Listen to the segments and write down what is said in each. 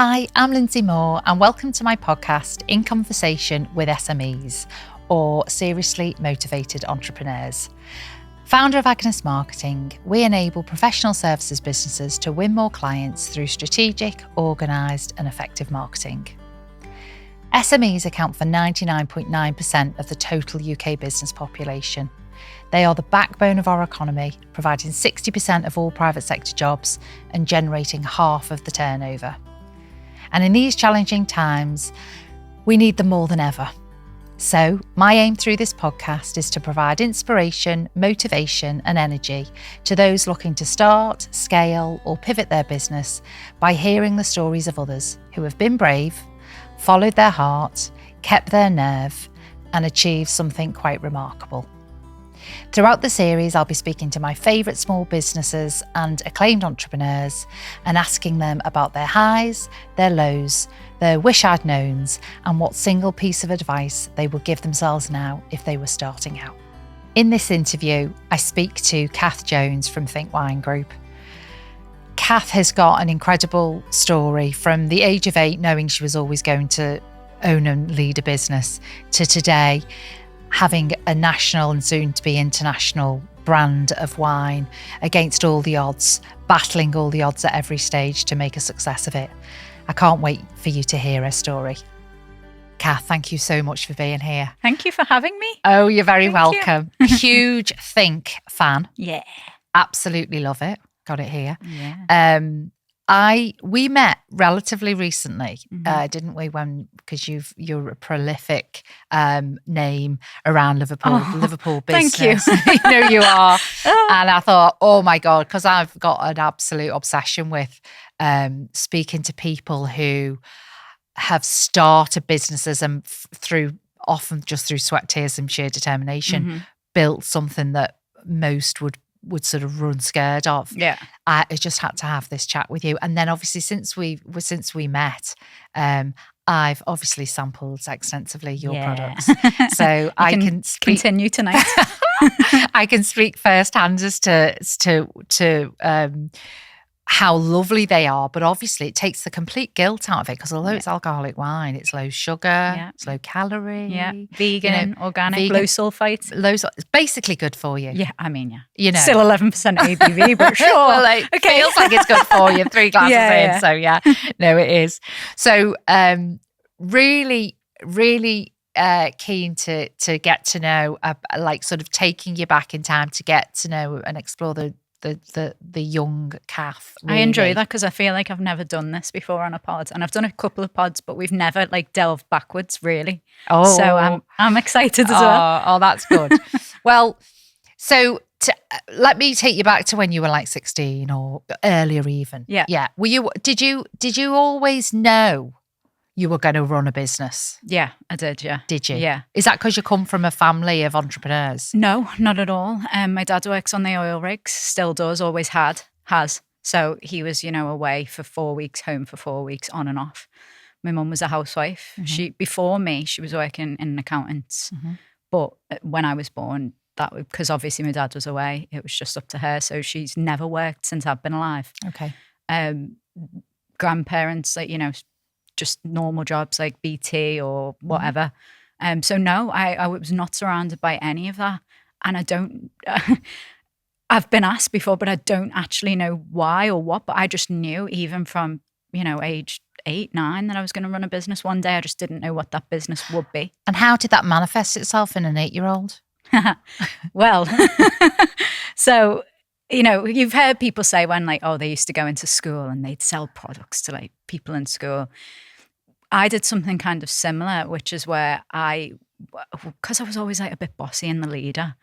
Hi, I'm Lindsay Moore and welcome to my podcast, In Conversation with SMEs, or Seriously Motivated Entrepreneurs. Founder of Agnes Marketing, we enable professional services businesses to win more clients through strategic, organised and effective marketing. SMEs account for 99.9% of the total UK business population. They are the backbone of our economy, providing 60% of all private sector jobs and generating half of the turnover. And in these challenging times, we need them more than ever. So my aim through this podcast is to provide inspiration, motivation and energy to those looking to start, scale or pivot their business by hearing the stories of others who have been brave, followed their heart, kept their nerve and achieved something quite remarkable. Throughout the series, I'll be speaking to my favourite small businesses and acclaimed entrepreneurs and asking them about their highs, their lows, their wish I'd knowns and what single piece of advice they would give themselves now if they were starting out. In this interview, I speak to Kath Jones from ThinK Wine Group. Kath has got an incredible story from the age of 8, knowing she was always going to own and lead a business, to today having a national and soon to be international brand of wine against all the odds, battling all the odds at every stage to make a success of it. I can't wait for you to hear her story. Kath, thank you so much for being here. Thank you for having me. Oh, you're very welcome. Huge ThinK fan. Yeah. Absolutely love it. Got it here. Yeah. We met relatively recently, didn't we? Because you're a prolific name around Liverpool business. Thank you. You know you are. And I thought, oh my God, because I've got an absolute obsession with speaking to people who have started businesses and often just through sweat, tears and sheer determination, built something that most would sort of run scared of. Yeah. I just had to have this chat with you. And then obviously since we met, I've obviously sampled extensively your products. So I can continue tonight. I can speak firsthand as to how lovely they are, but obviously it takes the complete guilt out of it because although it's alcoholic wine, it's low sugar, it's low calorie, vegan, organic, low sulfite. It's basically good for you. Yeah, I mean, you know, still 11% ABV, but sure. Well, feels like it's good for you. 3 glasses in, so no, it is. So really keen to get to know, like sort of taking you back in time to get to know and explore the young Kath. Really. I enjoy that because I feel like I've never done this before on a pod, and I've done a couple of pods, but we've never like delved backwards really. Oh, so I'm excited as well. Oh, that's good. Well, so let me take you back to when you were like 16 or earlier even. Yeah. Did you always know you were going to run a business? Yeah, I did. Yeah. Did you? Yeah. Is that because you come from a family of entrepreneurs? No, not at all. My dad works on the oil rigs, still does, always has. So he was, away for 4 weeks, home for 4 weeks, on and off. My mum was a housewife. Before me, she was working in an accountant's. But when I was born, because obviously my dad was away, it was just up to her. So she's never worked since I've been alive. Okay. Grandparents, just normal jobs like BT or whatever. So no, I was not surrounded by any of that. And I don't, I've been asked before, but I don't actually know why or what, but I just knew even from, age 8, 9 that I was going to run a business one day. I just didn't know what that business would be. And how did that manifest itself in an 8-year-old? Well, so, you've heard people say when they used to go into school and they'd sell products to people in school. I did something kind of similar, which is where because I was always a bit bossy and the leader,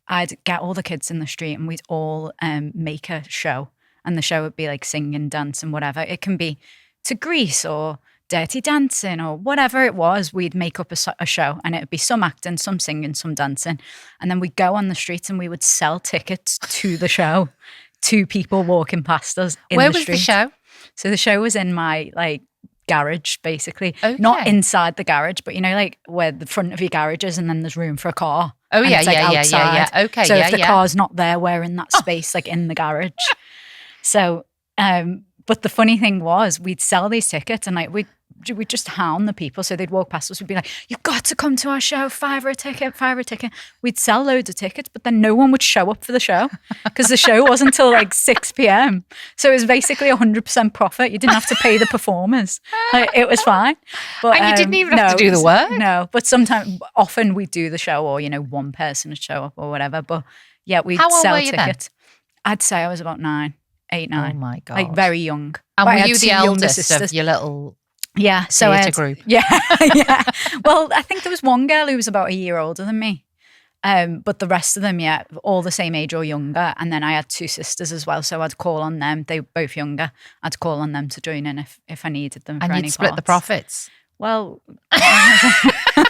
I'd get all the kids in the street and we'd all make a show. And the show would be singing, dancing, whatever. It can be to Grease or Dirty Dancing or whatever it was. We'd make up a show and it would be some acting, some singing, some dancing. And then we'd go on the streets and we would sell tickets to the show to people walking past us in the street. Where was the show? So the show was in my garage, basically. Okay. Not inside the garage, but where the front of your garage is and then there's room for a car. Oh, yeah. Okay, so if the car's not there, we're in that space, in the garage. So, But the funny thing was, we'd sell these tickets and like we'd just hound the people. So they'd walk past us, we'd be like, you've got to come to our show, £5 a ticket, £5 a ticket. We'd sell loads of tickets, but then no one would show up for the show because the show wasn't until like 6 p.m. So it was basically 100% profit. You didn't have to pay the performers. Like, it was fine. But, and you didn't even have to do the work? No, but often we'd do the show or, one person would show up or whatever. But yeah, we'd sell tickets. Then? I'd say I was about 8, 9. Oh my God. Like very young. And but were you the eldest of your little... Yeah, so theatre group. Yeah. Well, I think there was one girl who was about a year older than me, but the rest of them, all the same age or younger. And then I had 2 sisters as well, so I'd call on them. They were both younger. I'd call on them to join in if I needed them. And for you'd any split parts. the profits. Well, I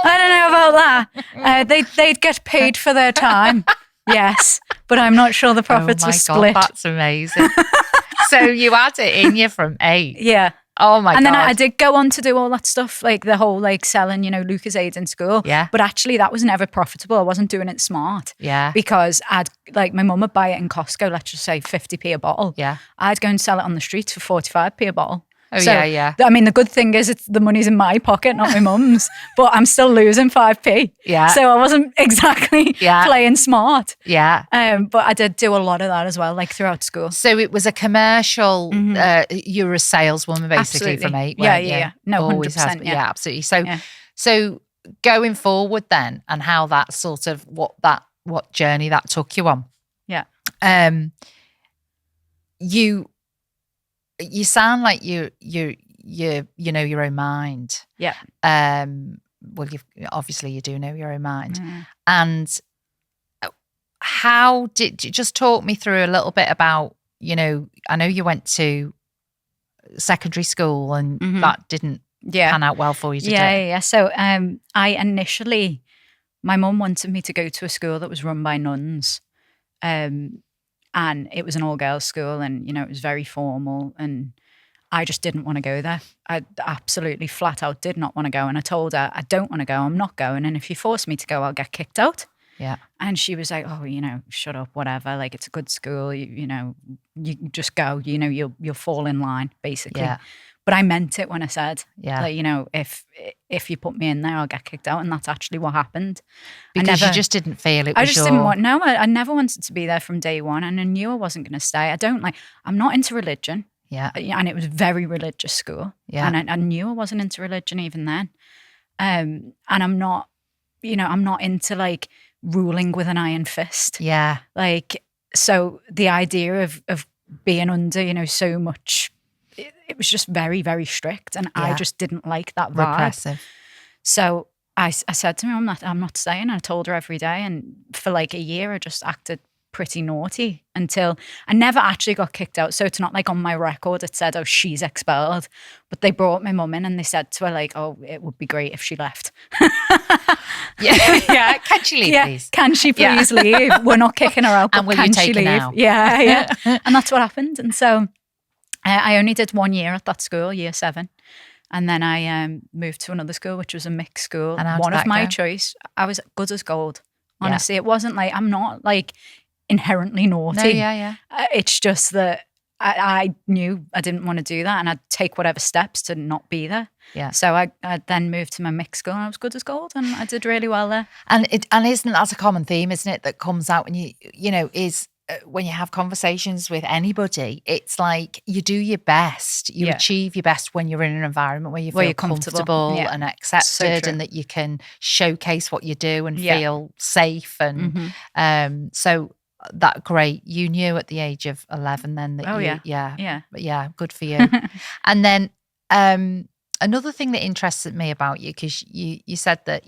don't know about that. They'd get paid for their time, yes, but I'm not sure the profits were split. God, that's amazing. So you had it in you from 8. Yeah. Oh my God. And then I did go on to do all that stuff, like the whole like selling, Lucozade in school. Yeah. But actually that was never profitable. I wasn't doing it smart. Yeah. Because my mum would buy it in Costco, let's just say 50p a bottle. Yeah. I'd go and sell it on the streets for 45p a bottle. Oh, so, yeah. I mean, the good thing is the money's in my pocket, not my mum's, but I'm still losing 5p. Yeah. So I wasn't exactly playing smart. Yeah. But I did do a lot of that as well, like throughout school. So it was a commercial, you were a saleswoman basically from 8. Yeah. No, always 100%. has, yeah, absolutely. So going forward then, and how that sort of, what journey that took you on. Yeah. You sound like you know your own mind. Yeah. Well, obviously you do know your own mind. And how did you just talk me through a little bit about, I know you went to secondary school and that didn't pan out well for you, did it? Yeah. So my mum wanted me to go to a school that was run by nuns. And it was an all-girls school and, it was very formal and I just didn't want to go there. I absolutely flat out did not want to go. And I told her, I don't want to go, I'm not going. And if you force me to go, I'll get kicked out. Yeah. And she was like, oh, shut up, whatever. Like, it's a good school, you just go, you'll fall in line, basically. Yeah. But I meant it when I said, if you put me in there, I'll get kicked out. And that's actually what happened. Because you just didn't feel it was I just didn't want, I never wanted to be there from day one. And I knew I wasn't going to stay. I'm not into religion. Yeah. And it was a very religious school. Yeah. And I knew I wasn't into religion even then. And I'm not into like ruling with an iron fist. Yeah. Like, so the idea of being under, so much, it was just very, very strict. And I just didn't like that vibe. Repressive. So I said to me, I'm not staying. And I told her every day. And for like a year, I just acted pretty naughty until I never actually got kicked out. So it's not like on my record it said, oh, she's expelled. But they brought my mum in and they said to her like, oh, it would be great if she left. Yeah. Can she leave, please? Can she please leave? We're not kicking her out, but and will can you take she leave? her now? Yeah. And that's what happened. And so I only did 1 year at that school, year 7. And then I moved to another school, which was a mixed school. And one of my choice. I was good as gold. Honestly, It wasn't like, I'm not like inherently naughty. No, yeah. It's just that I knew I didn't want to do that and I'd take whatever steps to not be there. Yeah. So I then moved to my mixed school and I was good as gold and I did really well there. And isn't that a common theme, isn't it, that comes out when when you have conversations with anybody, it's like you do your best, you achieve your best when you're in an environment where you feel comfortable and accepted and that you can showcase what you do and feel safe. And so that great. You knew at the age of 11 then that good for you. And then another thing that interested me about you, because you said that,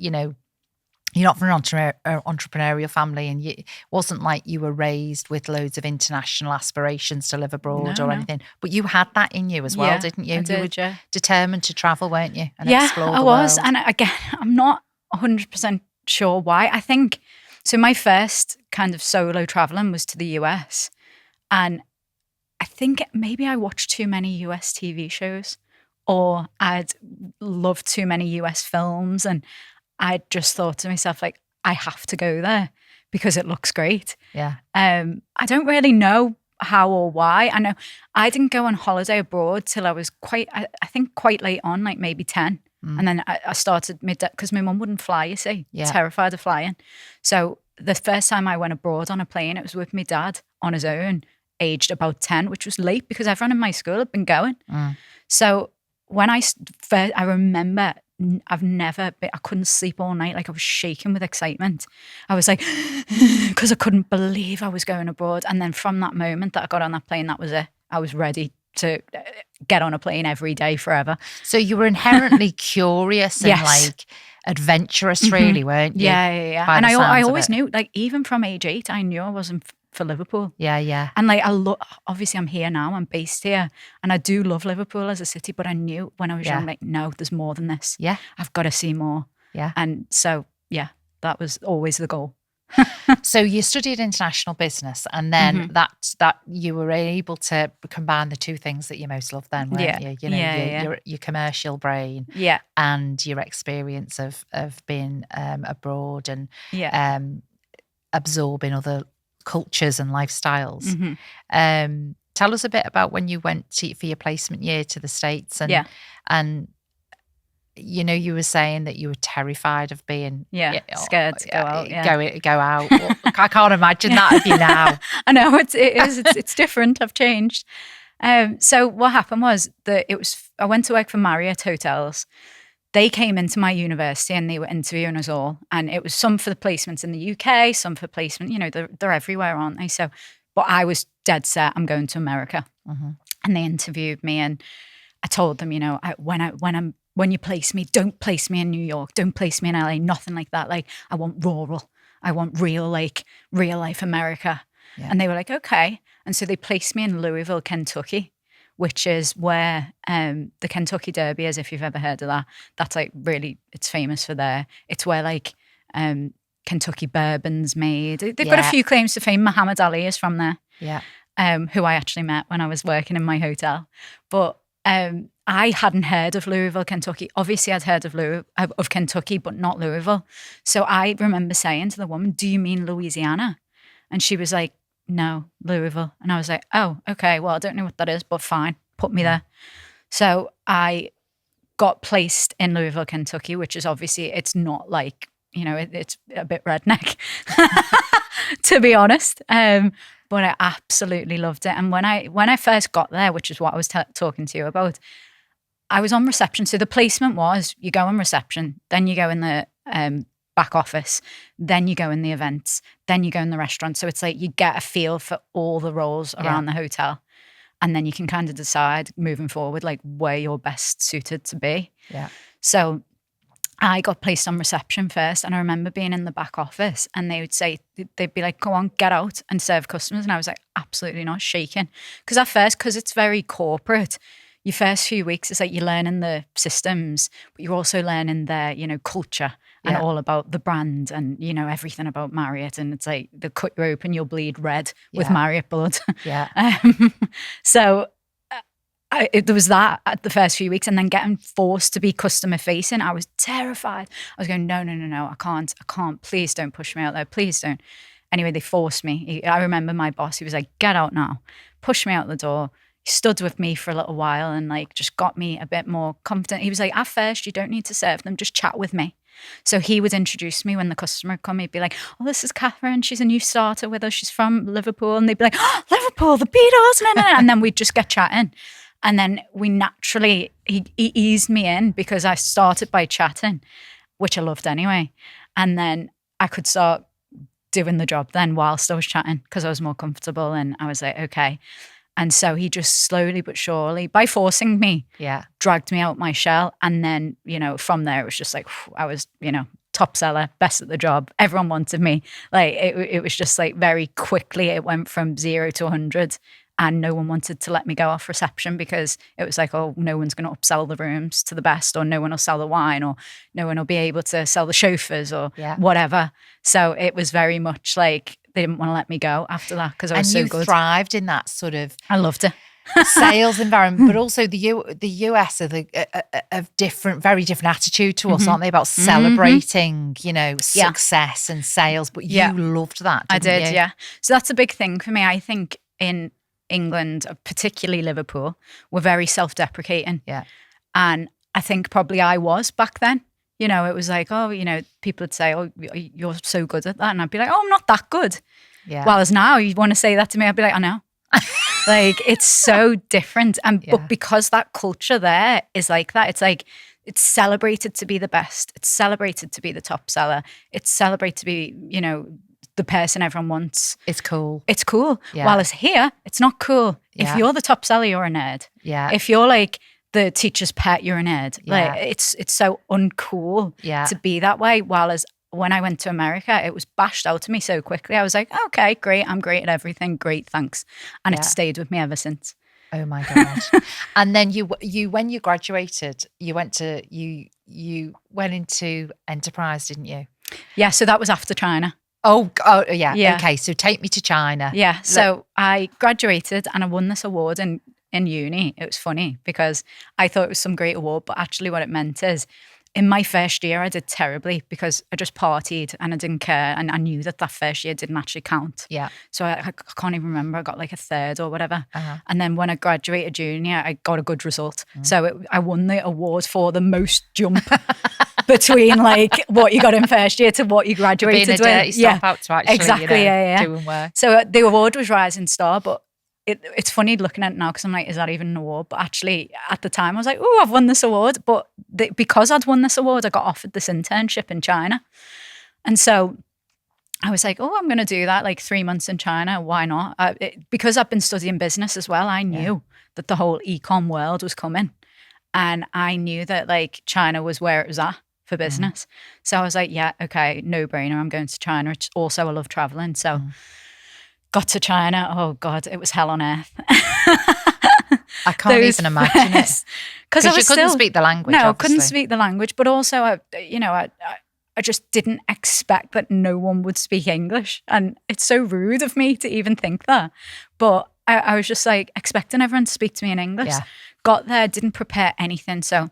you're not from an entrepreneurial family and it wasn't like you were raised with loads of international aspirations to live abroad anything. But you had that in you as well, didn't you? You were determined to travel, weren't you? And explore the world. And again, I'm not 100% sure why. I think, so my first kind of solo traveling was to the US. And I think maybe I watched too many US TV shows or I'd loved too many US films and I just thought to myself, like, I have to go there because it looks great. Yeah. I don't really know how or why. I know I didn't go on holiday abroad till I was quite late on, like maybe 10. And then I started because my mum wouldn't fly, you see, terrified of flying. So the first time I went abroad on a plane, it was with my dad on his own, aged about 10, which was late because everyone in my school had been going. So when I remember, I couldn't sleep all night. Like I was shaking with excitement. I was like, because I couldn't believe I was going abroad. And then from that moment that I got on that plane, that was it. I was ready to get on a plane every day forever. So you were inherently curious and like adventurous, really, weren't you? Yeah. And I always knew, like even from age 8, I knew I wasn't for Liverpool. Yeah. And like obviously I'm here now, I'm based here, and I do love Liverpool as a city, but I knew when I was young, like, no, there's more than this. Yeah. I've got to see more. Yeah. And so, that was always the goal. So you studied international business, and then that you were able to combine the two things that you most love then, weren't you? You know, your commercial brain and your experience of being abroad and absorbing other cultures and lifestyles. Tell us a bit about when you went for your placement year to the States and you know, you were saying that you were terrified of being scared to go out. Go out. Well, I can't imagine that of you now. I know it's different. I've changed. So what happened was that I went to work for Marriott Hotels. They came into my university and they were interviewing us all, and it was some for the placements in the UK, some for placement. You know, they're everywhere, aren't they? So, but I was dead set. I'm going to America, and they interviewed me, and I told them, you know, when you place me, don't place me in New York, don't place me in LA, nothing like that. Like I want rural, I want real life America. Yeah. And they were like, okay. And so they placed me in Louisville, Kentucky, which is where the Kentucky Derby is, if you've ever heard of that. That's like really, it's famous for there. It's where like Kentucky bourbon's made. They've got a few claims to fame. Muhammad Ali is from there. Yeah. Who I actually met when I was working in my hotel. But I hadn't heard of Louisville, Kentucky. Obviously, I'd heard of Kentucky, but not Louisville. So I remember saying to the woman, "Do you mean Louisiana?" And she was like, "No, Louisville." And I was like, "Oh, okay. Well, I don't know what that is, but fine. Put me there." So I got placed in Louisville, Kentucky, which is obviously, it's not like, you know, it's a bit redneck, to be honest. But I absolutely loved it. And when I first got there, which is what I was talking to you about, I was on reception. So the placement was, you go on reception, then you go in the back office, then you go in the events, then you go in the restaurant. So it's like you get a feel for all the roles around the hotel. And then you can kind of decide moving forward, like where you're best suited to be. Yeah. So I got placed on reception first, and I remember being in the back office and they'd be like, "Go on, get out and serve customers." And I was like, absolutely not, shaking. Because at first, because it's very corporate, your first few weeks, it's like you're learning the systems, but you're also learning their, you know, culture and all about the brand and, you know, everything about Marriott. And it's like they cut you open, you'll bleed red with Marriott blood. Yeah. So there was that at the first few weeks, and then getting forced to be customer facing, I was terrified. I was going, no, I can't, please don't push me out there, please don't. Anyway, they forced me. I remember my boss, he was like, "Get out now," pushed me out the door. He stood with me for a little while and like just got me a bit more confident. He was like, "At first, you don't need to serve them, just chat with me." So he would introduce me when the customer would come. He'd be like, "Oh, this is Katherine. She's a new starter with us. She's from Liverpool." And they'd be like, "Oh, Liverpool, the Beatles." And then we'd just get chatting. And then we naturally, he eased me in because I started by chatting, which I loved anyway. And then I could start doing the job then whilst I was chatting because I was more comfortable, and I was like, okay. And so he just slowly but surely, by forcing me, dragged me out my shell. And then, you know, from there, it was just like, I was, you know, top seller, best at the job. Everyone wanted me. Like, it was just like very quickly, it went from 0 to 100. And no one wanted to let me go off reception because it was like, oh, no one's going to upsell the rooms to the best, or no one will sell the wine, or no one will be able to sell the chauffeurs or whatever. So it was very much like they didn't want to let me go after that because I was so good. And you thrived in that sort of... I loved it. sales environment, but also the US are different, very different attitude to us, aren't they? About celebrating, you know, success and sales. But you loved that, didn't you? I did, yeah. So that's a big thing for me. I think in England, particularly Liverpool, were very self-deprecating. Yeah. And I think probably I was back then. You know, it was like, oh, you know, people would say, oh, you're so good at that. And I'd be like, oh, I'm not that good. Yeah. Whereas now you want to say that to me, I'd be like, I know. Like, it's so different. And but because that culture there is like that, it's like, it's celebrated to be the best. It's celebrated to be the top seller. It's celebrated to be, you know, the person everyone wants. It's cool. It's cool. Yeah. While as here, it's not cool. Yeah. If you're the top seller, you're a nerd. Yeah. If you're like the teacher's pet, you're a nerd. Yeah. Like it's so uncool Yeah. to be that way. While as when I went to America, it was bashed out to me so quickly. I was like, okay, great. I'm great at everything. Great, thanks. And it stayed with me ever since. Oh my gosh. And then you when you graduated, you went into enterprise, didn't you? Yeah, so that was after China. Oh yeah. Okay, so take me to China. Yeah, so I graduated and I won this award in uni. It was funny because I thought it was some great award, but actually what it meant is in my first year I did terribly because I just partied and I didn't care, and I knew that first year didn't actually count. Yeah. So I can't even remember. I got like a third or whatever. And then when I graduated junior, I got a good result. So I won the award for the most jump between like what you got in first year to what you graduated Being a dirty with. stop out to actually, exactly. doing work. So the award was Rising Star, but it's funny looking at it now because I'm like, is that even an award? But actually, at the time, I was like, oh, I've won this award. But because I'd won this award, I got offered this internship in China. And so I was like, oh, I'm going to do that, like 3 months in China. Why not? Because I've been studying business as well, I knew that the whole e-com world was coming. And I knew that like China was where it was at for business. So I was like, yeah, okay, no brainer. I'm going to China. It's also, I love traveling. So got to China. Oh God, it was hell on earth. I can't even imagine it. Because you couldn't speak the language. No, obviously. couldn't speak the language. But also, I just didn't expect that no one would speak English. And it's so rude of me to even think that. But I was just like expecting everyone to speak to me in English. Yeah. Got there, didn't prepare anything. So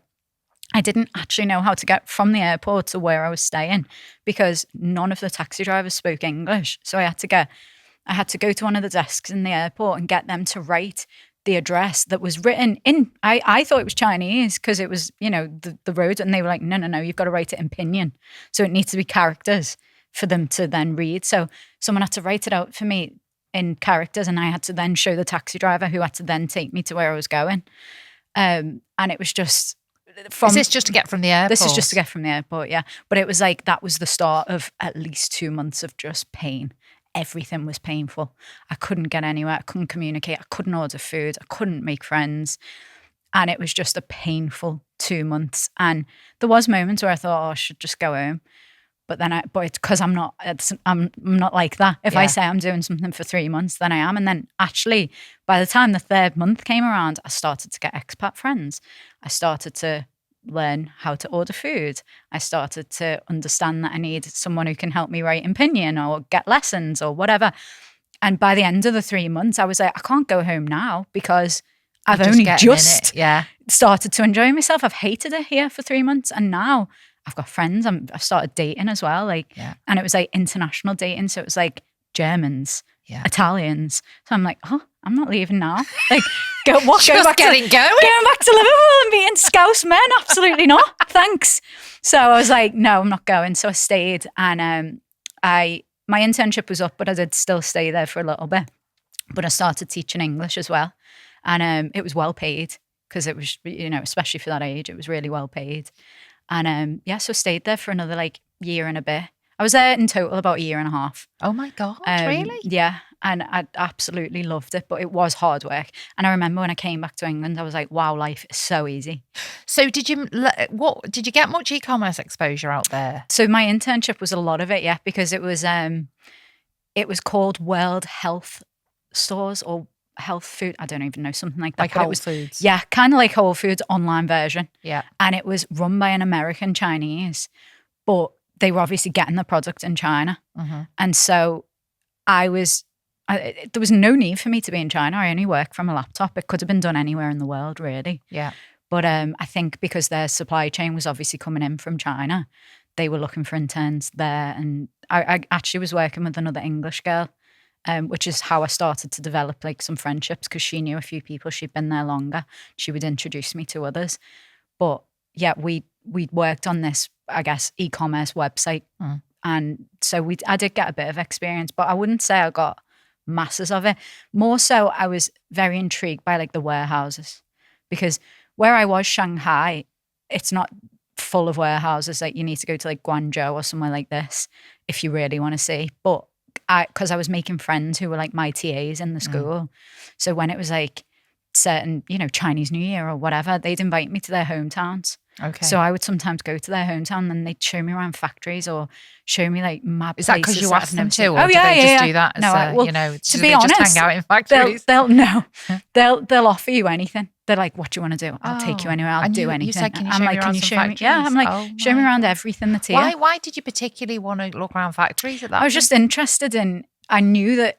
I didn't actually know how to get from the airport to where I was staying because none of the taxi drivers spoke English. So I had to go to one of the desks in the airport and get them to write the address that was written in, I thought it was Chinese because it was, the road. And they were like, no, you've got to write it in pinyin. So it needs to be characters for them to then read. So someone had to write it out for me in characters and I had to then show the taxi driver who had to then take me to where I was going. And it was just... Is this just to get from the airport? This is just to get from the airport, yeah. But it was like, that was the start of at least 2 months of just pain. Everything was painful. I couldn't get anywhere. I couldn't communicate. I couldn't order food. I couldn't make friends. And it was just a painful 2 months. And there was moments where I thought, I should just go home. But then it's because I'm not like that. If I say I'm doing something for 3 months, then I am. And then actually, by the time the third month came around, I started to get expat friends. I started to learn how to order food. I started to understand that I need someone who can help me write in pinyin or get lessons or whatever. And by the end of the 3 months, I was like, I can't go home now because I've only just started to enjoy myself. I've hated it here for 3 months. And now I've got friends. I've started dating as well. And it was like international dating. So it was like Germans, Italians. So I'm like, oh, I'm not leaving now. Like, going back to Liverpool and meeting Scouse men? Absolutely not. Thanks. So I was like, no, I'm not going. So I stayed, and my internship was up, but I did still stay there for a little bit. But I started teaching English as well, and it was well paid because it was, especially for that age, it was really well paid. And so I stayed there for another like year and a bit. I was there in total about a year and a half. Oh my God, really? Yeah. And I absolutely loved it, but it was hard work. And I remember when I came back to England, I was like, wow, life is so easy. So did you get much e-commerce exposure out there? So my internship was a lot of it, yeah, because it was called World Health Stores or Health Food. I don't even know, something like that. Like Whole Foods. Yeah, kind of like Whole Foods online version. Yeah. And it was run by an American Chinese, but they were obviously getting the product in China. Mm-hmm. And so there was no need for me to be in China. I only work from a laptop. It could have been done anywhere in the world, really. Yeah. But I think because their supply chain was obviously coming in from China, they were looking for interns there. And I actually was working with another English girl which is how I started to develop like some friendships, because she knew a few people. She'd been there longer. She would introduce me to others. But yeah, we worked on this, I guess, e-commerce website. And so I did get a bit of experience, but I wouldn't say I got masses of it. More so, I was very intrigued by like the warehouses, because where I was, Shanghai, it's not full of warehouses. Like you need to go to like Guangzhou or somewhere like this if you really want to see. But because I was making friends who were like my TAs in the school. So when it was like certain, Chinese New Year or whatever, they'd invite me to their hometowns. Okay. So I would sometimes go to their hometown and they'd show me around factories or show me like mad places. Is that because you asked them to, or oh, do yeah, they yeah, just do that as, to be honest, just hang out in factories? They'll offer you anything. They're like, what do you want to do? I'll take you anywhere. I'll do anything. You said, can you I'm show like, me can around you some show me? factories? Yeah, I'm like, show me around everything that's here. Why did you particularly want to look around factories at that I was just interested in, I knew that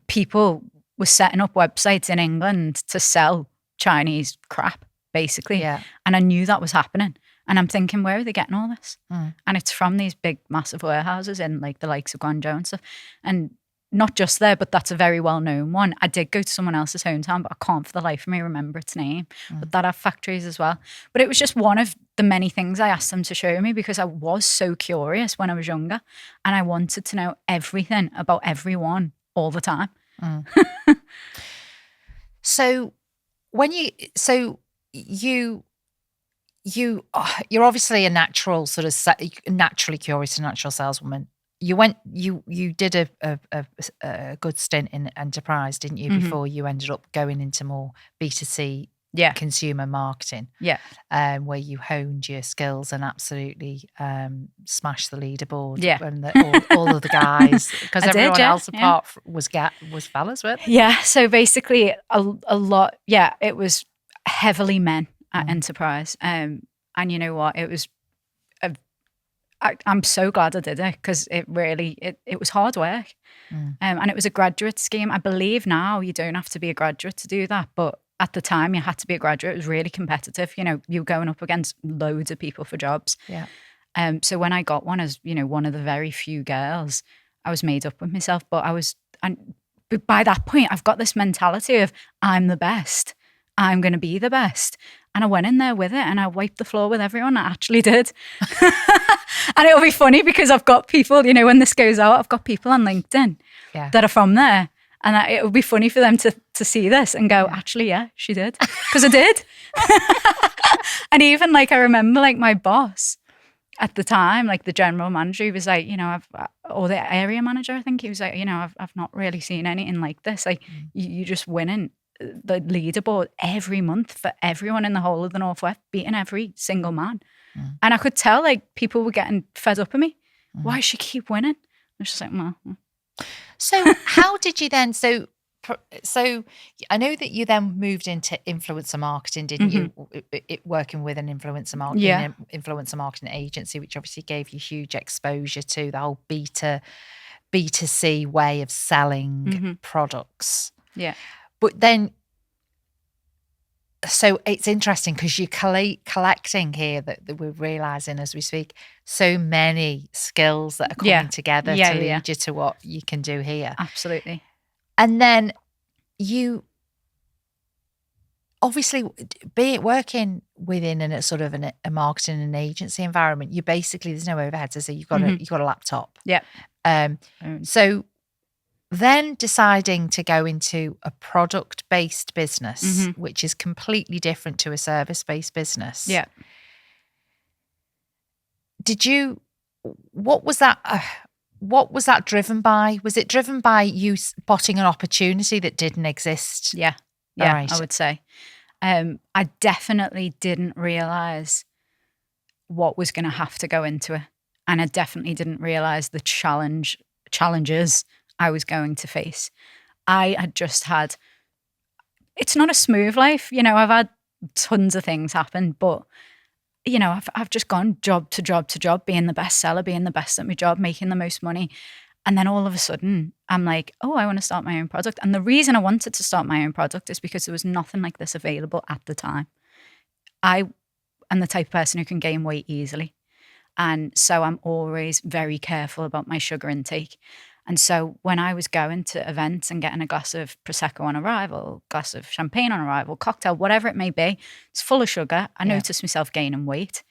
people were setting up websites in England to sell Chinese crap, basically. Yeah. And I knew that was happening. And I'm thinking, where are they getting all this? And it's from these big, massive warehouses in like the likes of Guangzhou and stuff. And not just there, but that's a very well-known one. I did go to someone else's hometown, but I can't for the life of me remember its name. But that have factories as well. But it was just one of the many things I asked them to show me, because I was so curious when I was younger. And I wanted to know everything about everyone all the time. So you're obviously a natural sort of naturally curious and natural saleswoman. You did a good stint in enterprise, didn't you? Before you ended up going into more B2C consumer marketing. Yeah. Where you honed your skills and absolutely smashed the leaderboard. Yeah. And all of the guys, because everyone else apart was fellas, weren't they? Yeah. So basically a lot, it was heavily men at enterprise. And you know what? It was I'm so glad I did it, because it really, it was hard work. And it was a graduate scheme. I believe now you don't have to be a graduate to do that. But at the time you had to be a graduate. It was really competitive. You were going up against loads of people for jobs. Yeah. So when I got one as, one of the very few girls, I was made up with myself. But but by that point, I've got this mentality of I'm the best. I'm going to be the best. And I went in there with it and I wiped the floor with everyone. I actually did. And it'll be funny because I've got people, when this goes out, I've got people on LinkedIn that are from there. And it would be funny for them to see this and go, actually, yeah, she did. Because I did. And even I remember my boss at the time, the general manager, he was like, or the area manager, I think he was like, I've not really seen anything like this. You just winning the leaderboard every month for everyone in the whole of the Northwest, beating every single man. And I could tell people were getting fed up of me. Why does she keep winning? I was just like, well. So how did you then, so I know that you then moved into influencer marketing, didn't you? Working with an influencer marketing agency, which obviously gave you huge exposure to the whole B2C way of selling products. Yeah. But then, so it's interesting because you're collecting here that we're realising as we speak, so many skills that are coming together to lead you to what you can do here. Absolutely. And then you, obviously, be it working within a sort of a marketing and agency environment, you basically, there's no overhead. So you've got a laptop. Yeah. So then deciding to go into a product-based business, which is completely different to a service-based business. Yeah. What was that driven by? Was it driven by you spotting an opportunity that didn't exist? Yeah. Yeah, right. I would say. I definitely didn't realise what was going to have to go into it. And I definitely didn't realise the challenges I was going to face. I had just had, it's not a smooth life. I've had tons of things happen, but, I've just gone job to job to job, being the best seller, being the best at my job, making the most money. And then all of a sudden I'm like, oh, I want to start my own product. And the reason I wanted to start my own product is because there was nothing like this available at the time. I am the type of person who can gain weight easily. And so I'm always very careful about my sugar intake. And so when I was going to events and getting a glass of Prosecco on arrival, glass of champagne on arrival, cocktail, whatever it may be, it's full of sugar. I noticed myself gaining weight.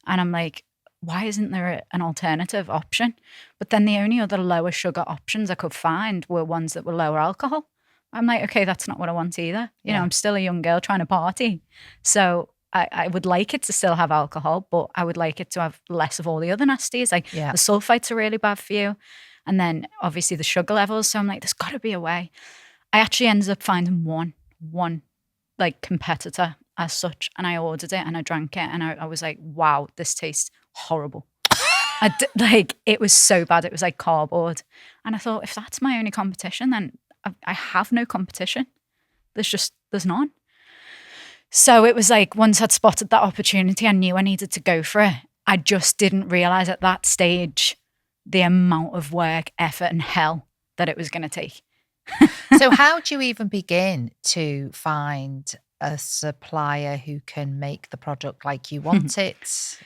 And I'm like, why isn't there an alternative option? But then the only other lower sugar options I could find were ones that were lower alcohol. I'm like, okay, that's not what I want either. You know, I'm still a young girl trying to party. So I would like it to still have alcohol, but I would like it to have less of all the other nasties. Like the sulfites are really bad for you. And then obviously the sugar levels. So I'm like, there's got to be a way. I actually ended up finding one like competitor as such. And I ordered it and I drank it. And I was like, wow, this tastes horrible. Like it was so bad. It was like cardboard. And I thought, if that's my only competition, then I have no competition. There's none. So it was like, once I'd spotted that opportunity, I knew I needed to go for it. I just didn't realize at that stage the amount of work, effort, and hell that it was going to take. So how do you even begin to find a supplier who can make the product like you want it?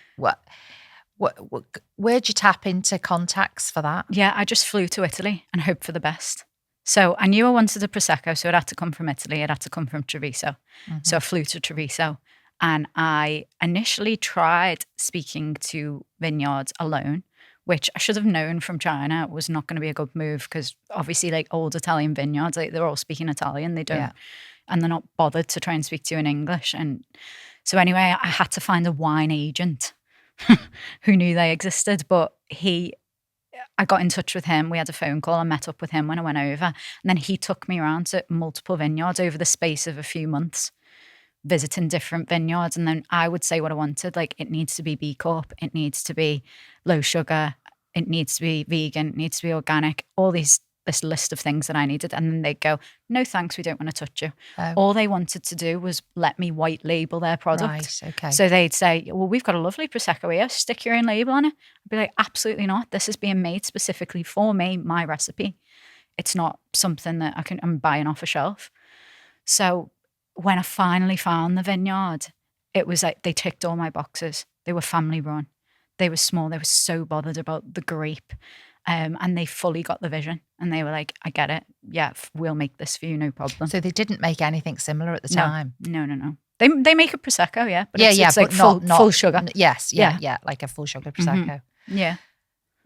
Where'd you tap into contacts for that? Yeah, I just flew to Italy and hoped for the best. So I knew I wanted a Prosecco, so it had to come from Italy. It had to come from Treviso. So I flew to Treviso and I initially tried speaking to vineyards alone, which I should have known from China was not going to be a good move because obviously like old Italian vineyards, like, they're all speaking Italian. They don't, and they're not bothered to try and speak to you in English. And so anyway, I had to find a wine agent who knew they existed, but I got in touch with him. We had a phone call. I met up with him when I went over. And then he took me around to multiple vineyards over the space of a few months, visiting different vineyards. And then I would say what I wanted. Like, it needs to be B Corp. It needs to be low sugar. It needs to be vegan. It needs to be organic. All this list of things that I needed. And then they'd go, no, thanks. We don't want to touch you. Oh. All they wanted to do was let me white label their product. Right, okay. So they'd say, well, we've got a lovely Prosecco here. Stick your own label on it. I'd be like, absolutely not. This is being made specifically for me, my recipe. It's not something that I'm buying off a shelf. So when I finally found the vineyard, it was like they ticked all my boxes. They were family run. They were small. They were so bothered about the grape. And they fully got the vision. And they were like, I get it. Yeah, we'll make this for you, no problem. So they didn't make anything similar at the time? No. They make a Prosecco, yeah. But it's but like not full sugar. Yes, yeah, like a full sugar Prosecco. Mm-hmm. Yeah.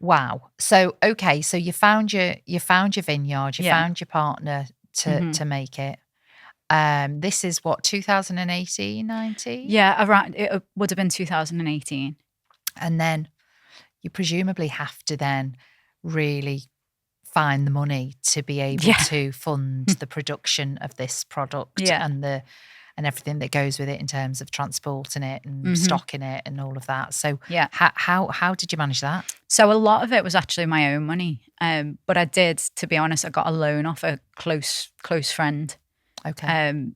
Wow. So, okay, so you found your vineyard, you found your partner to make it. This is what, 2018, 19? Yeah, around, it would have been 2018. And then you presumably have to then really find the money to be able to fund the production of this product and everything that goes with it in terms of transporting it and stocking it and all of that. So how did you manage that? So a lot of it was actually my own money. But I did, to be honest, I got a loan off a close friend. Okay.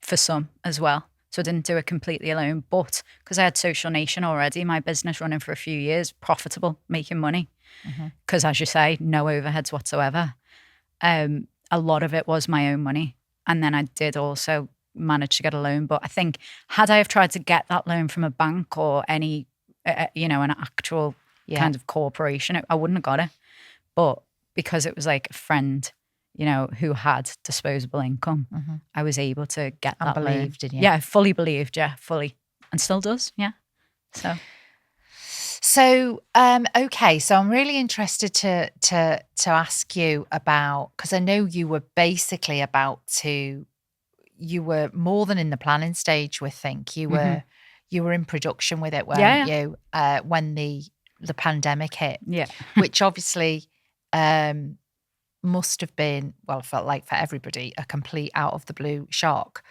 For some as well. So I didn't do it completely alone. But because I had Social Nation already, my business running for a few years, profitable, making money. Because as you say, no overheads whatsoever. A lot of it was my own money. And then I did also manage to get a loan. But I think had I have tried to get that loan from a bank or any, an actual kind of corporation, I wouldn't have got it. But because it was like a friend, who had disposable income, I was able to get that loan. Believed in you. Yeah, fully believed, fully. And still does, yeah. So, okay, so I'm really interested to ask you about, because I know you were basically you were more than in the planning stage with ThinK. You were in production with it, weren't you? When the pandemic hit, which obviously must have been, well, it felt like for everybody, a complete out of the blue shock.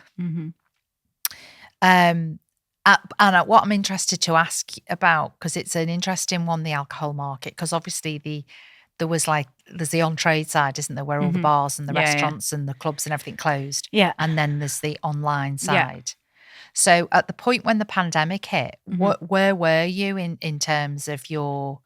And what I'm interested to ask about, because it's an interesting one, the alcohol market, because obviously there's the on-trade side, isn't there, where all the bars and the restaurants and the clubs and everything closed. Yeah. And then there's the online side. So at the point when the pandemic hit, where were you in terms of your...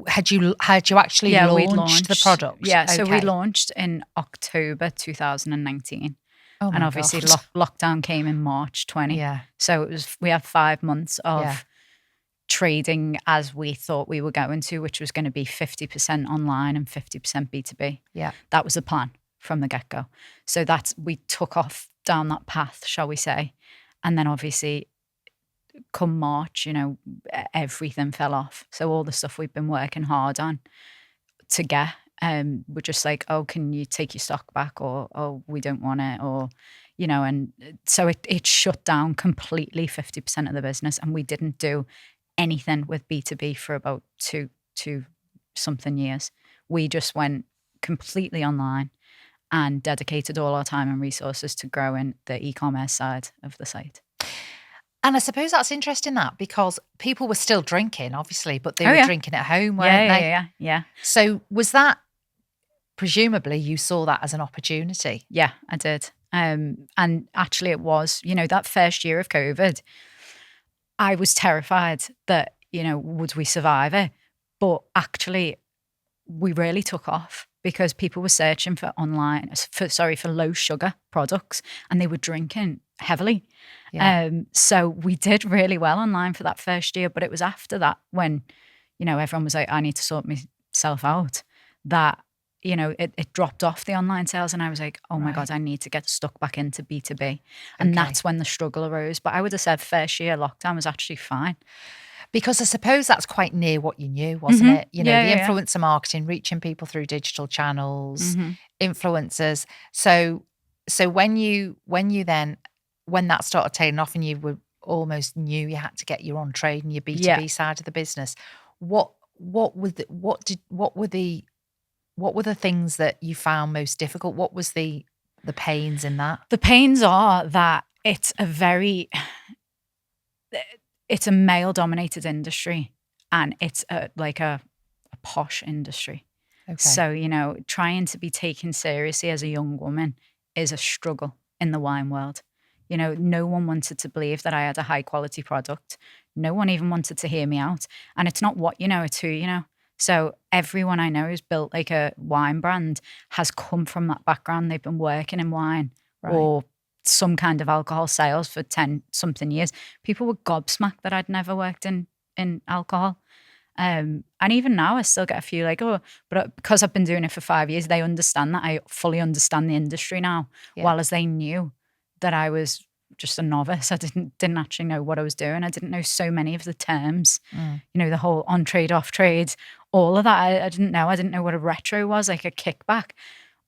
Had you actually launched the product? Yeah, okay. So we launched in October 2019. Oh my and obviously lockdown came in March 20. Yeah. So we had 5 months of trading as we thought we were going to, which was going to be 50% online and 50% B2B. Yeah. That was the plan from the get-go. So we took off down that path, shall we say. And then obviously come March, everything fell off. So all the stuff we've been working hard on to get, we're just like, oh, can you take your stock back? Or, oh, we don't want it. Or, and so it shut down completely 50% of the business. And we didn't do anything with B2B for about two something years. We just went completely online and dedicated all our time and resources to growing the e-commerce side of the site. And I suppose that's interesting because people were still drinking, obviously, but they were drinking at home, weren't they? Yeah. So was that, presumably you saw that as an opportunity? Yeah, I did. And actually it was, that first year of COVID, I was terrified that, would we survive it? But actually we really took off because people were searching for low sugar products and they were drinking heavily. Yeah. So we did really well online for that first year, but it was after that when, everyone was like, I need to sort myself out, that, it dropped off the online sales. And I was like, oh my God, I need to get stuck back into B2B. And that's when the struggle arose. But I would have said first year lockdown was actually fine. Because I suppose that's quite near what you knew, wasn't it? The influencer marketing, reaching people through digital channels, influencers. So when that started tailing off and you were almost knew you had to get your on trade and your B2B side of the business, what were the things that you found most difficult? What was the pains in that? The pains are that it's a male-dominated industry, and it's a posh industry. Okay. So, trying to be taken seriously as a young woman is a struggle in the wine world. No one wanted to believe that I had a high-quality product. No one even wanted to hear me out. And it's not what you know, it's who you know. So everyone I know who's built like a wine brand has come from that background. They've been working in wine or some kind of alcohol sales for 10 something years. People were gobsmacked that I'd never worked in alcohol. And even now I still get a few like, oh, but because I've been doing it for 5 years, they understand that I fully understand the industry now, while as they knew that I was just a novice. I didn't actually know what I was doing. I didn't know so many of the terms, the whole on trade, off trade, all of that. I didn't know. I didn't know what a retro was, like a kickback.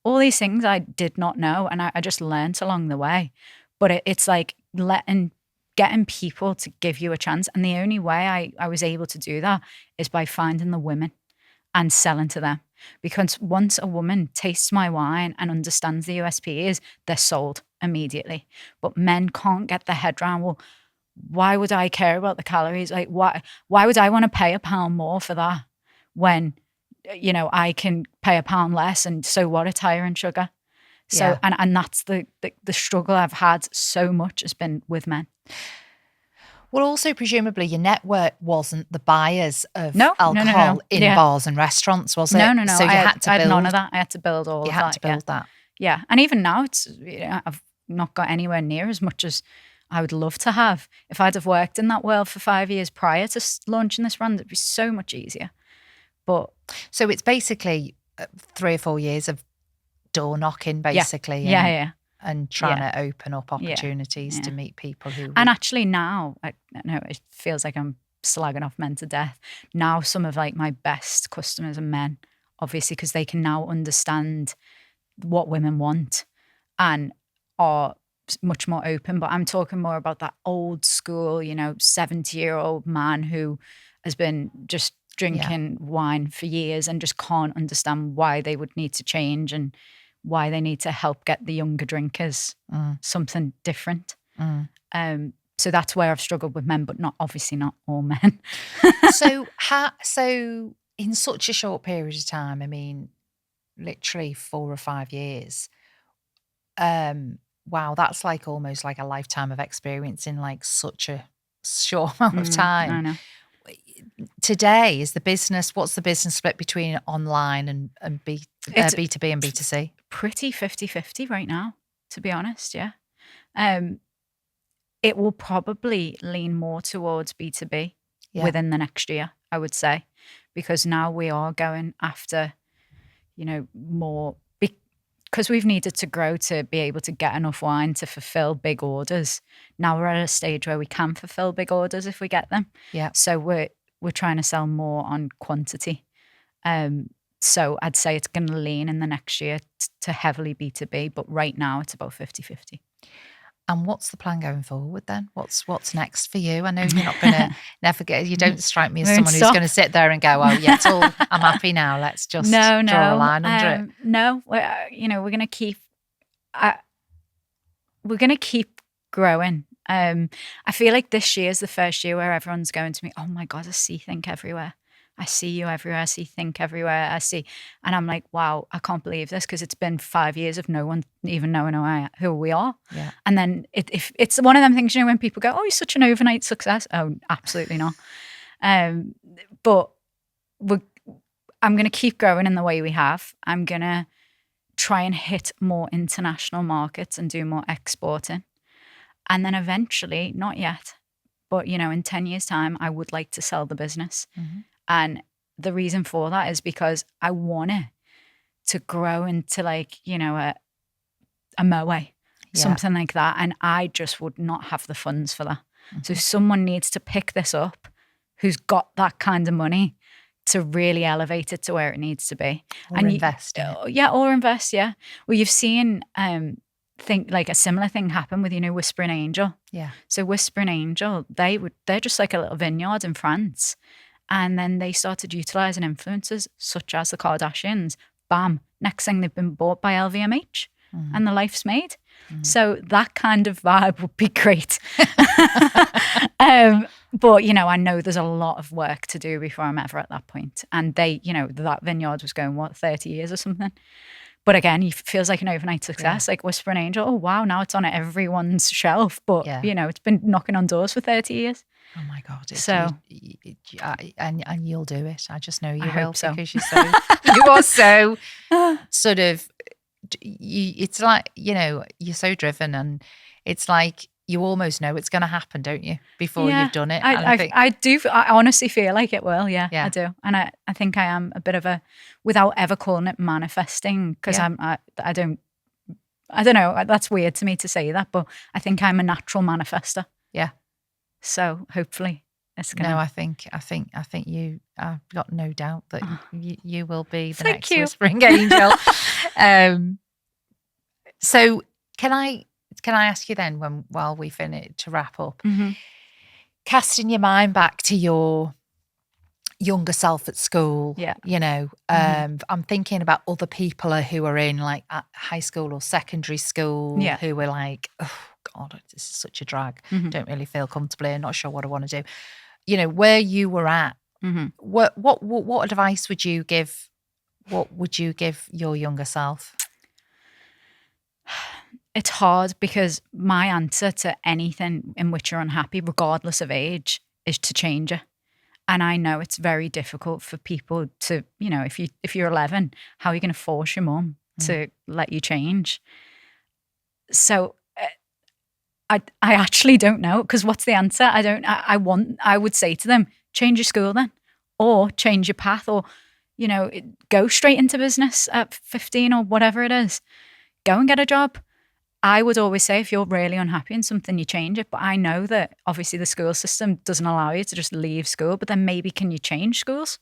All these things I did not know, and I just learned along the way. But it's like getting people to give you a chance. And the only way I was able to do that is by finding the women and selling to them. Because once a woman tastes my wine and understands the USP they're sold immediately. But men can't get their head around, well, why would I care about the calories? Like, why would I want to pay £1 more for that when I can pay £1 less, and so what, it's higher in sugar. So and that's the struggle I've had so much has been with men. Well, also presumably your network wasn't the buyers of alcohol in bars and restaurants, was it? No. So I had none of that. I had to build all of that. You had to build that. Yeah, and even now it's I've not got anywhere near as much as I would love to have. If I'd have worked in that world for 5 years prior to launching this brand, it'd be so much easier. But so it's basically 3 or 4 years of door knocking, basically. Yeah. And trying to open up opportunities to meet people who. And actually now, I know it feels like I'm slagging off men to death. Now some of like my best customers are men, obviously, because they can now understand what women want and are much more open. But I'm talking more about that old school, 70-year-old man who has been just drinking wine for years and just can't understand why they would need to change and why they need to help get the younger drinkers something different. So that's where I've struggled with men, but obviously not all men. So in such a short period of time, I mean, literally 4 or 5 years, wow, that's like almost like a lifetime of experience in like such a short amount of time. I know. Today, what's the business split between online and B2B and B2C? Pretty 50-50 right now, to be honest, yeah. It will probably lean more towards B2B within the next year, I would say, because now we are going after, more, because we've needed to grow to be able to get enough wine to fulfill big orders. Now we're at a stage where we can fulfill big orders if we get them. Yeah. So we're trying to sell more on quantity. So I'd say it's going to lean in the next year to heavily B2B, but right now it's about 50-50. And what's the plan going forward then? What's next for you? I know you're not going to never get, you don't strike me as someone who's going to sit there and go, oh yeah, it's all, I'm happy now. Let's just draw a line under it. No, we're going to keep, growing. I feel like this year is the first year where everyone's going to me, oh my God, I see ThinK everywhere. I see you everywhere. I see ThinK everywhere. And I'm like, wow, I can't believe this, because it's been 5 years of no one even knowing who we are. Yeah. And then if it's one of them things, when people go, oh, you're such an overnight success. Oh, absolutely not. But I'm going to keep growing in the way we have. I'm going to try and hit more international markets and do more exporting. And then eventually, not yet, but, in 10 years' time, I would like to sell the business. Mm-hmm. And the reason for that is because I want it to grow into a Moe, something like that. And I just would not have the funds for that. Mm-hmm. So someone needs to pick this up who's got that kind of money to really elevate it to where it needs to be. Or invest. Or invest, yeah. Well, you've seen think like a similar thing happen with Whispering Angel. Yeah. So Whispering Angel, they're just like a little vineyard in France. And then they started utilising influencers such as the Kardashians. Bam. Next thing, they've been bought by LVMH and the life's made. So that kind of vibe would be great. But, I know there's a lot of work to do before I'm ever at that point. And they, that vineyard was going, 30 years or something. But again, it feels like an overnight success. Yeah. Like Whispering Angel, oh wow, now it's on everyone's shelf. But, it's been knocking on doors for 30 years. Oh my God. And you'll do it. I just know you will. So. Because you are so sort of, it's like, you're so driven, and it's like you almost know it's going to happen, don't you? Before you've done it. I honestly feel like it will. Yeah, I do. And I think I am a bit of without ever calling it manifesting, because I don't know. That's weird to me to say that, but I think I'm a natural manifester. Yeah. So hopefully it's going to. No, I think you, I've got no doubt that you will be the next Whispering Angel. So can I ask you then, while we finish, to wrap up, casting your mind back to your younger self at school, I'm thinking about other people who are in like at high school or secondary school who were like, oh God, this is such a drag. Don't really feel comfortable here, not sure what I want to do. Where you were at, what advice would you give? What would you give your younger self? It's hard, because my answer to anything in which you're unhappy, regardless of age, is to change it. And I know it's very difficult for people to, if you're 11, how are you going to force your mum to let you change? So I actually don't know, because what's the answer? I would say to them, change your school then, or change your path, or, go straight into business at 15 or whatever it is. Go and get a job. I would always say, if you're really unhappy in something, you change it. But I know that obviously the school system doesn't allow you to just leave school, but then maybe can you change schools?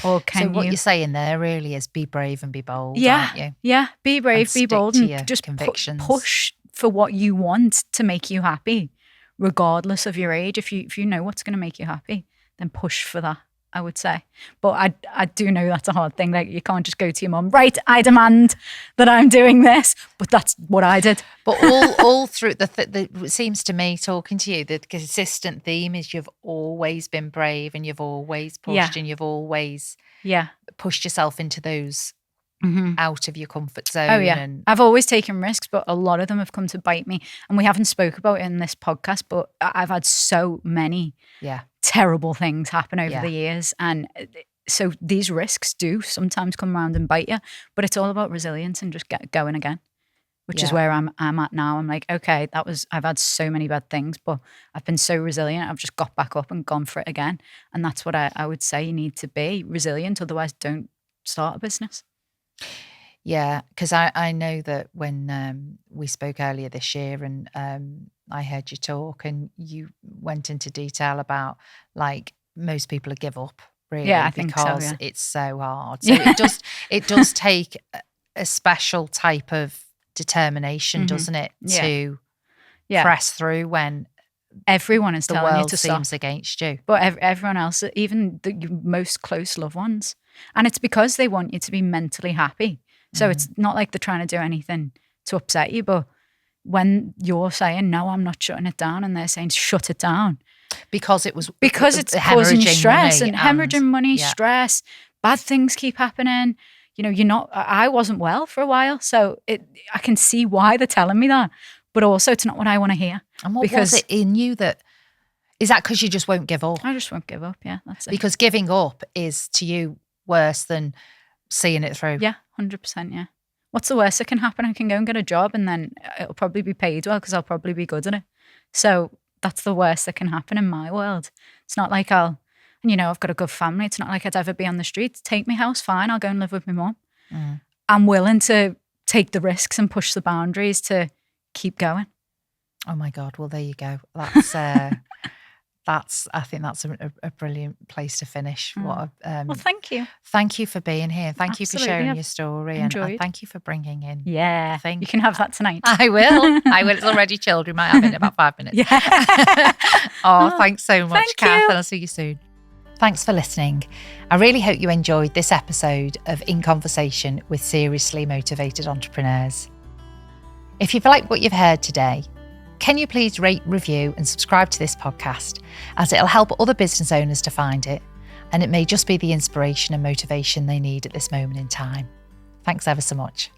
Or can what you're saying there really is be brave and be bold, aren't you? Yeah, be brave, be bold, and just convictions. Push for what you want to make you happy, regardless of your age. If you know what's going to make you happy, then push for that, I would say. But I do know that's a hard thing. Like, you can't just go to your mum, right, I demand that I'm doing this. But that's what I did. But all through it seems to me, talking to you, the consistent theme is you've always been brave, and you've always pushed, and you've always pushed yourself into those out of your comfort zone. Oh yeah, I've always taken risks, but a lot of them have come to bite me. And we haven't spoke about it in this podcast, but I've had so many terrible things happen over the years. And so these risks do sometimes come around and bite you, but it's all about resilience and just get going again. which is where I'm at now. I'm like, okay, I've had so many bad things, but I've been so resilient. I've just got back up and gone for it again. And that's what I would say you need to be resilient. Otherwise, don't start a business. Yeah, because I know that when we spoke earlier this year and I heard you talk and you went into detail about like most people give up really I think so, because it's so hard. So it does take a special type of determination, doesn't it, to press through when everyone is telling you to seems stop against you. But everyone else, even your most close loved ones. And it's because they want you to be mentally happy. So it's not like they're trying to do anything to upset you. But when you're saying, no, I'm not shutting it down, and they're saying, shut it down. Because it's causing stress and hemorrhaging money, stress, bad things keep happening. You know, I wasn't well for a while. So I can see why they're telling me that. But also it's not what I want to hear. And what was it in you is that because you just won't give up? I just won't give up, yeah, that's it. Because giving up is to you worse than seeing it through. Yeah, 100%, yeah. What's the worst that can happen? I can go and get a job and then it'll probably be paid well because I'll probably be good at it. So that's the worst that can happen in my world. It's not like I've got a good family. It's not like I'd ever be on the streets. Take me house, fine, I'll go and live with my mum. I'm willing to take the risks and push the boundaries to keep going. Oh my God. Well, there you go. That's I think that's a brilliant place to finish. Well, thank you. Thank you for being here. Thank you for sharing your story. And thank you for bringing in. Yeah. You can have that tonight. I will. It's already chilled. We might have it in about 5 minutes. Yeah. Thanks so much, Kath. And I'll see you soon. Thanks for listening. I really hope you enjoyed this episode of In Conversation with Seriously Motivated Entrepreneurs. If you've liked what you've heard today, can you please rate, review and subscribe to this podcast, as it'll help other business owners to find it, and it may just be the inspiration and motivation they need at this moment in time. Thanks ever so much.